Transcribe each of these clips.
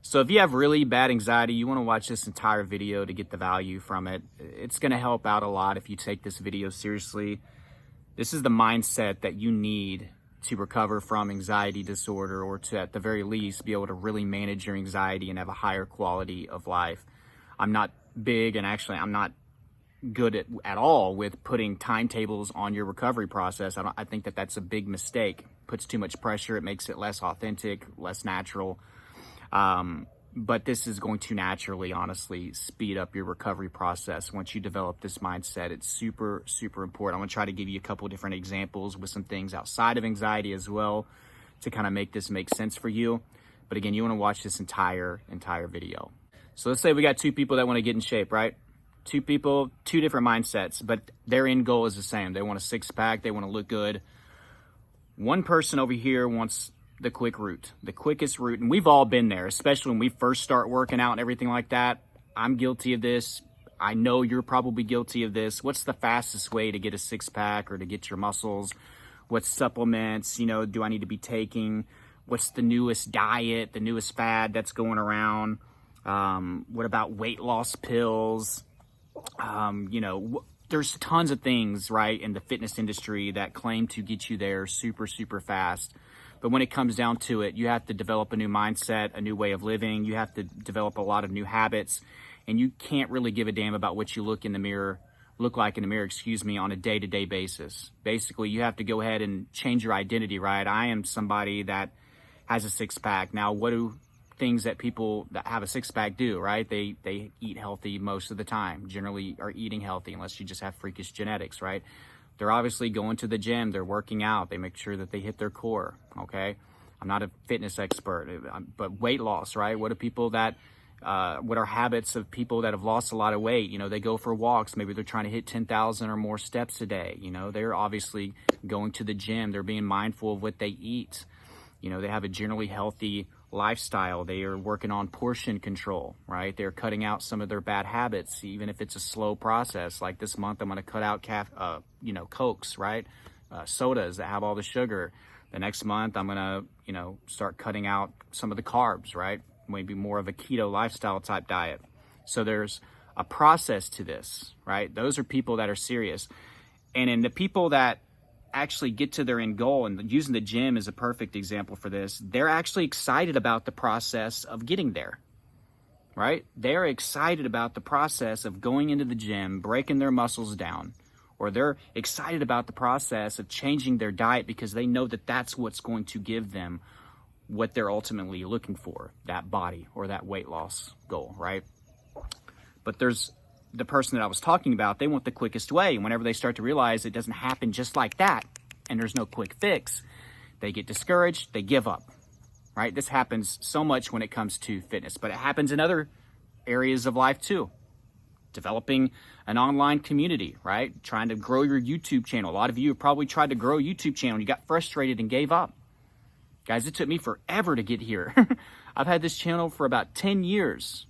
So if you have really bad anxiety, you want to watch this entire video to get the value from it. It's going to help out a lot if you take this video seriously. This is the mindset that you need to recover from anxiety disorder, or to, at the very least, be able to really manage your anxiety and have a higher quality of life. I'm not big, and actually I'm not good at all with putting timetables on your recovery process. I think that that's a big mistake. Puts too much pressure. It makes it less authentic, less natural. But this is going to naturally, honestly, speed up your recovery process once you develop this mindset. It's super, super important. I'm going to try to give you a couple of different examples with some things outside of anxiety as well to kind of make this make sense for you. But again, you want to watch this entire video. So let's say we got two people that want to get in shape, right? Two people, two different mindsets, but their end goal is the same. They want a six-pack. They want to look good. One person over here wants the quick route, the quickest route. And we've all been there, especially when we first start working out and everything like that. I'm guilty of this. I know you're probably guilty of this. What's the fastest way to get a six-pack or to get your muscles? What supplements, do I need to be taking? What's the newest diet, the newest fad that's going around? What about weight loss pills? There's tons of things, right, in the fitness industry that claim to get you there super, super fast. But when it comes down to it, you have to develop a new mindset, a new way of living. You have to develop a lot of new habits, and you can't really give a damn about what you look like in the mirror, on a day-to-day basis. Basically, you have to go ahead and change your identity, right? I am somebody that has a six-pack. Now, what do things that people that have a six-pack do, right? They eat healthy most of the time, generally are eating healthy, unless you just have freakish genetics, right? They're obviously going to the gym, they're working out, they make sure that they hit their core, okay? I'm not a fitness expert, but weight loss, right? What are habits of people that have lost a lot of weight? They go for walks, maybe they're trying to hit 10,000 or more steps a day. They're obviously going to the gym, they're being mindful of what they eat. They have a generally healthy lifestyle. They are working on portion control, right? They're cutting out some of their bad habits, even if it's a slow process. Like this month, I'm going to cut out Cokes, right? Sodas that have all the sugar. The next month, I'm going to, start cutting out some of the carbs, right? Maybe more of a keto lifestyle type diet. So there's a process to this, right? Those are people that are serious. And in the people that actually get to their end goal, and using the gym is a perfect example for this, they're actually excited about the process of getting there, right? They're excited about the process of going into the gym, breaking their muscles down, or they're excited about the process of changing their diet because they know that that's what's going to give them what they're ultimately looking for, that body or that weight loss goal, right? But there's the person that I was talking about, they want the quickest way. And whenever they start to realize it doesn't happen just like that, and there's no quick fix, they get discouraged, they give up, right? This happens so much when it comes to fitness, but it happens in other areas of life too. Developing an online community, right? Trying to grow your YouTube channel. A lot of you have probably tried to grow a YouTube channel. You got frustrated and gave up. Guys, it took me forever to get here. I've had this channel for about 10 years,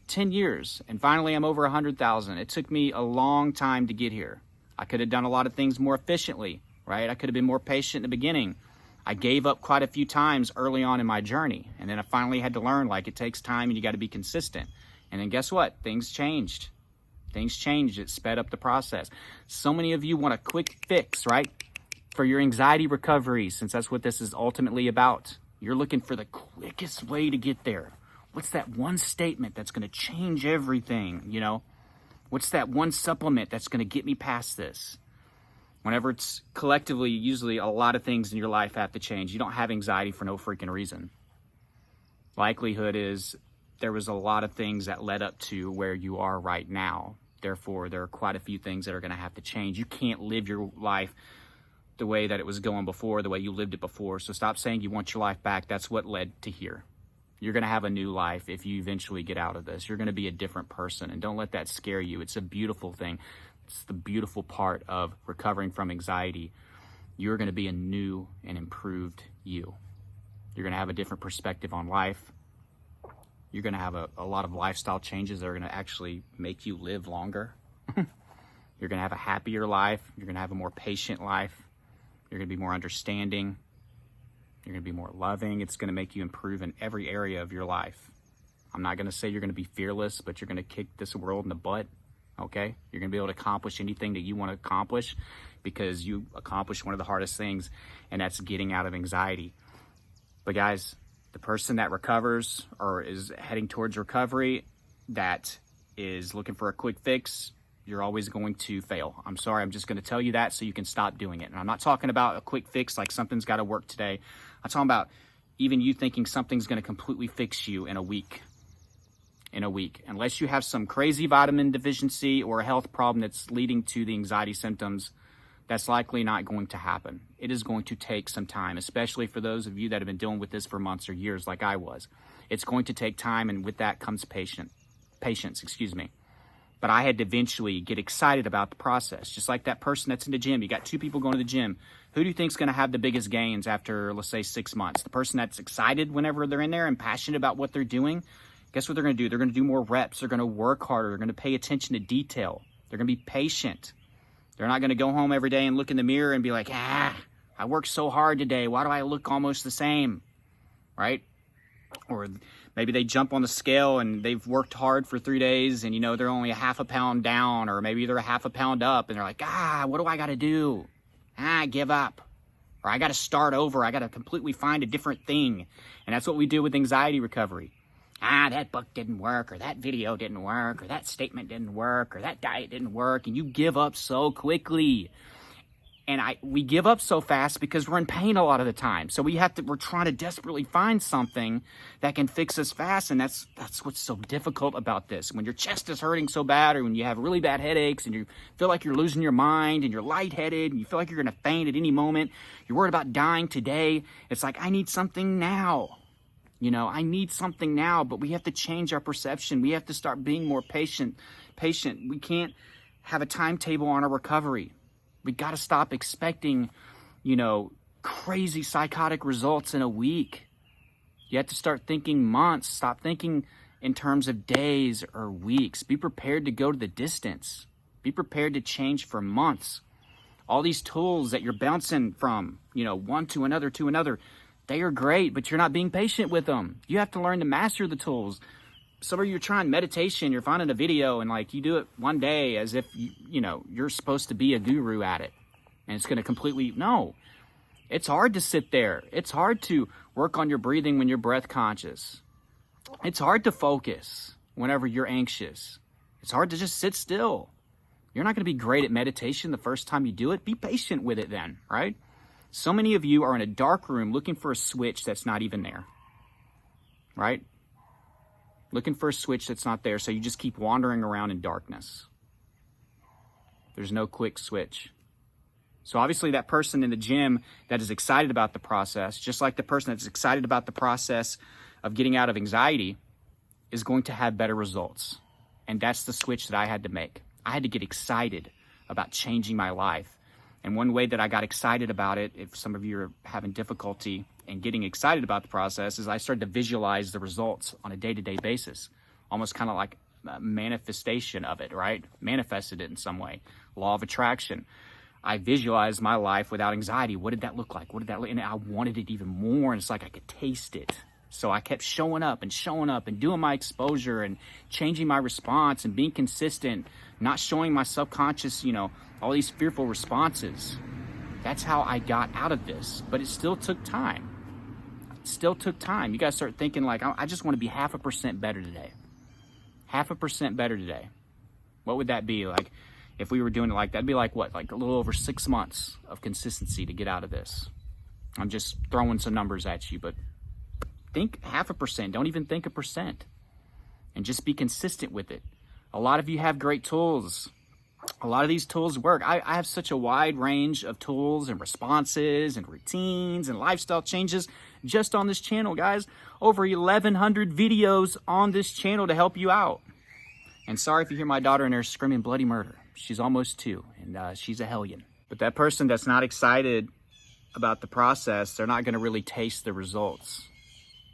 10 years, and finally I'm over 100,000. It took me a long time to get here. I could have done a lot of things more efficiently, right? I could have been more patient in the beginning. I gave up quite a few times early on in my journey, and then I finally had to learn, like, it takes time and you got to be consistent. And then guess what? Things changed. It sped up the process. So many of you want a quick fix, right? For your anxiety recovery, since that's what this is ultimately about. You're looking for the quickest way to get there. What's that one statement that's going to change everything, What's that one supplement that's going to get me past this? Whenever it's collectively, usually a lot of things in your life have to change. You don't have anxiety for no freaking reason. Likelihood is there was a lot of things that led up to where you are right now. Therefore, there are quite a few things that are going to have to change. You can't live your life the way that it was going before, the way you lived it before. So stop saying you want your life back. That's what led to here. You're going to have a new life if you eventually get out of this. You're going to be a different person, and don't let that scare you. It's a beautiful thing. It's the beautiful part of recovering from anxiety. You're going to be a new and improved you. You're going to have a different perspective on life. You're going to have a lot of lifestyle changes that are going to actually make you live longer. You're going to have a happier life. You're going to have a more patient life. You're going to be more understanding. You're going to be more loving. It's going to make you improve in every area of your life. I'm not going to say you're going to be fearless, but you're going to kick this world in the butt, okay? You're going to be able to accomplish anything that you want to accomplish because you accomplished one of the hardest things, and that's getting out of anxiety. But guys, the person that recovers or is heading towards recovery that is looking for a quick fix, you're always going to fail. I'm sorry, I'm just going to tell you that so you can stop doing it. And I'm not talking about a quick fix like something's got to work today. I'm talking about even you thinking something's going to completely fix you in a week. Unless you have some crazy vitamin deficiency or a health problem that's leading to the anxiety symptoms, that's likely not going to happen. It is going to take some time, especially for those of you that have been dealing with this for months or years like I was. It's going to take time, and with that comes patience. But I had to eventually get excited about the process. Just like that person that's in the gym. You got two people going to the gym. Who do you think is going to have the biggest gains after, let's say, 6 months? The person that's excited whenever they're in there and passionate about what they're doing? Guess what they're going to do? They're going to do more reps. They're going to work harder. They're going to pay attention to detail. They're going to be patient. They're not going to go home every day and look in the mirror and be like, I worked so hard today. Why do I look almost the same? Right? Or maybe they jump on the scale and they've worked hard for 3 days and, they're only a half a pound down, or maybe they're a half a pound up, and they're like, what do I got to do? Give up. Or I got to start over. I got to completely find a different thing. And that's what we do with anxiety recovery. That book didn't work, or that video didn't work, or that statement didn't work, or that diet didn't work, and you give up so quickly. And we give up so fast because we're in pain a lot of the time. So we're trying to desperately find something that can fix us fast, and that's what's so difficult about this. When your chest is hurting so bad, or when you have really bad headaches, and you feel like you're losing your mind, and you're lightheaded, and you feel like you're going to faint at any moment, you're worried about dying today, it's like, I need something now. I need something now, but we have to change our perception. We have to start being more patient. We can't have a timetable on our recovery. We got to stop expecting, crazy psychotic results in a week. You have to start thinking months. Stop thinking in terms of days or weeks. Be prepared to go to the distance. Be prepared to change for months. All these tools that you're bouncing from, one to another, they are great, but you're not being patient with them. You have to learn to master the tools. Some of you are trying meditation, you're finding a video, and you do it one day as if you're supposed to be a guru at it. And it's going to completely, no. It's hard to sit there. It's hard to work on your breathing when you're breath conscious. It's hard to focus whenever you're anxious. It's hard to just sit still. You're not going to be great at meditation the first time you do it. Be patient with it then, right? So many of you are in a dark room looking for a switch that's not even there, right? Looking for a switch that's not there, so you just keep wandering around in darkness. There's no quick switch. So obviously that person in the gym that is excited about the process, just like the person that's excited about the process of getting out of anxiety, is going to have better results. And that's the switch that I had to make. I had to get excited about changing my life. And one way that I got excited about it, if some of you are having difficulty in getting excited about the process, is I started to visualize the results on a day-to-day basis, almost kind of like a manifestation of it, right? Manifested it in some way. Law of attraction. I visualized my life without anxiety. What did that look like? And I wanted it even more, and it's like I could taste it. So I kept showing up and doing my exposure and changing my response and being consistent, not showing my subconscious, all these fearful responses. That's how I got out of this. But it still took time. You guys start thinking I just want to be 0.5% better today. 0.5% better today. What would that be like if we were doing it like that? That'd be like what? Like a little over 6 months of consistency to get out of this. I'm just throwing some numbers at you, but think 0.5%. Don't even think 1%. And just be consistent with it. A lot of you have great tools. A lot of these tools work. I have such a wide range of tools and responses and routines and lifestyle changes just on this channel, guys. Over 1,100 videos on this channel to help you out. And sorry if you hear my daughter in there screaming bloody murder. She's almost 2, and she's a hellion. But that person that's not excited about the process, they're not going to really taste the results.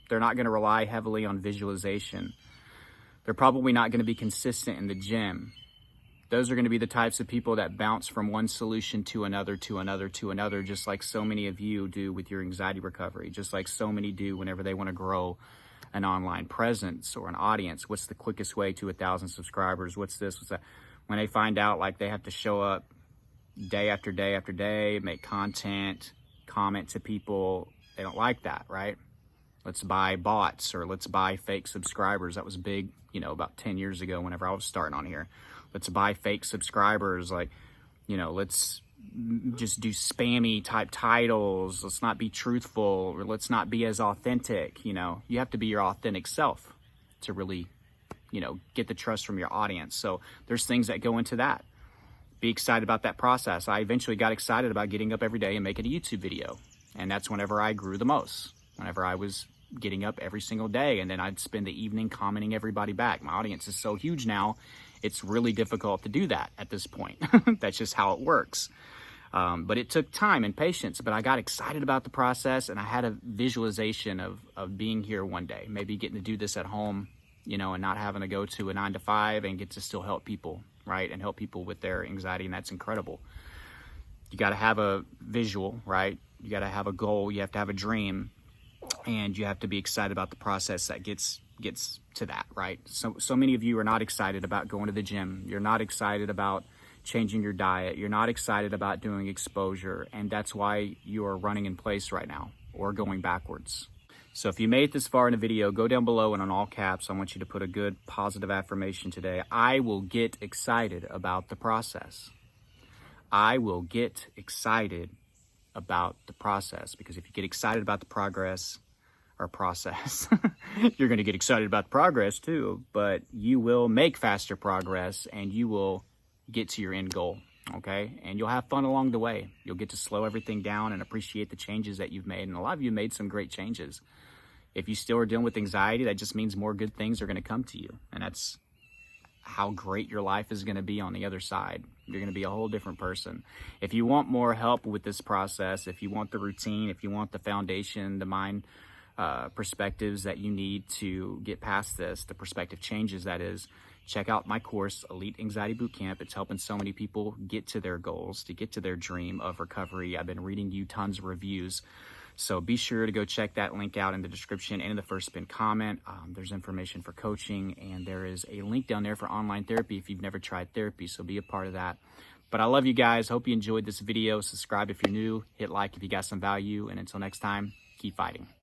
They're not going to rely heavily on visualization. They're probably not going to be consistent in the gym. Those are going to be the types of people that bounce from one solution to another, just like so many of you do with your anxiety recovery, just like so many do whenever they want to grow an online presence or an audience. What's the quickest way to 1,000 subscribers? What's this? What's that? When they find out like they have to show up day after day after day, make content, comment to people, they don't like that, right? Let's buy bots or let's buy fake subscribers. That was big, about 10 years ago whenever I was starting on here. Let's buy fake subscribers. Like, let's just do spammy type titles. Let's not be truthful, or let's not be as authentic. You have to be your authentic self to really, get the trust from your audience. So there's things that go into that. Be excited about that process. I eventually got excited about getting up every day and making a YouTube video. And that's whenever I grew the most, whenever I was getting up every single day, and then I'd spend the evening commenting everybody back. My audience is so huge now, it's really difficult to do that at this point. That's just how it works. But it took time and patience, but I got excited about the process, and I had a visualization of being here one day, maybe getting to do this at home, and not having to go to a 9-to-5 and get to still help people, right? And help people with their anxiety, and that's incredible. You got to have a visual, right? You got to have a goal, you have to have a dream, and you have to be excited about the process that gets to that, right? So many of you are not excited about going to the gym. You're not excited about changing your diet. You're not excited about doing exposure, and that's why you are running in place right now or going backwards. So if you made it this far in the video, go down below and on all caps, I want you to put a good positive affirmation today. I will get excited about the process. I will get excited about the process, because if you get excited about the process, you're going to get excited about the progress too, but you will make faster progress and you will get to your end goal, okay? And you'll have fun along the way. You'll get to slow everything down and appreciate the changes that you've made. And a lot of you made some great changes. If you still are dealing with anxiety, that just means more good things are going to come to you. And that's how great your life is going to be on the other side. You're going to be a whole different person. If you want more help with this process, if you want the routine, if you want the foundation, the mind perspectives that you need to get past this, the perspective changes that is, check out my course, Elite Anxiety Bootcamp. It's helping so many people get to their goals, to get to their dream of recovery. I've been reading you tons of reviews. So be sure to go check that link out in the description and in the first pinned comment. There's information for coaching, and there is a link down there for online therapy if you've never tried therapy, so be a part of that. But I love you guys. Hope you enjoyed this video. Subscribe if you're new. Hit like if you got some value. And until next time, keep fighting.